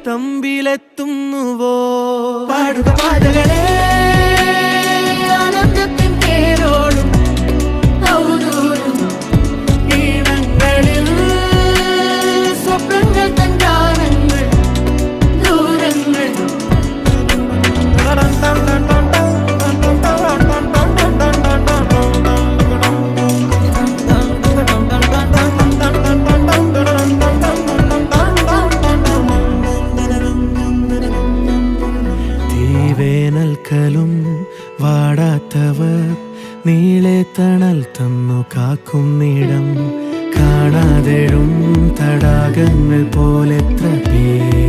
തമ്പിലെത്തുന്നുവോ പാടുക പാതകളെ ആനന്ദത്തിൻ തേരോടും ഔദൂരും ഈണങ്ങളിൽ സ്വപ്നങ്ങൾ തൻ ഗാനങ്ങൾ ദൂരങ്ങൾ വേനൽക്കലും വാടാത്തവർ നീളെ തണൽ തന്നു കാക്കുന്നിടം കാണാതെഴും തടാകങ്ങൾ പോലെത്ര പേർ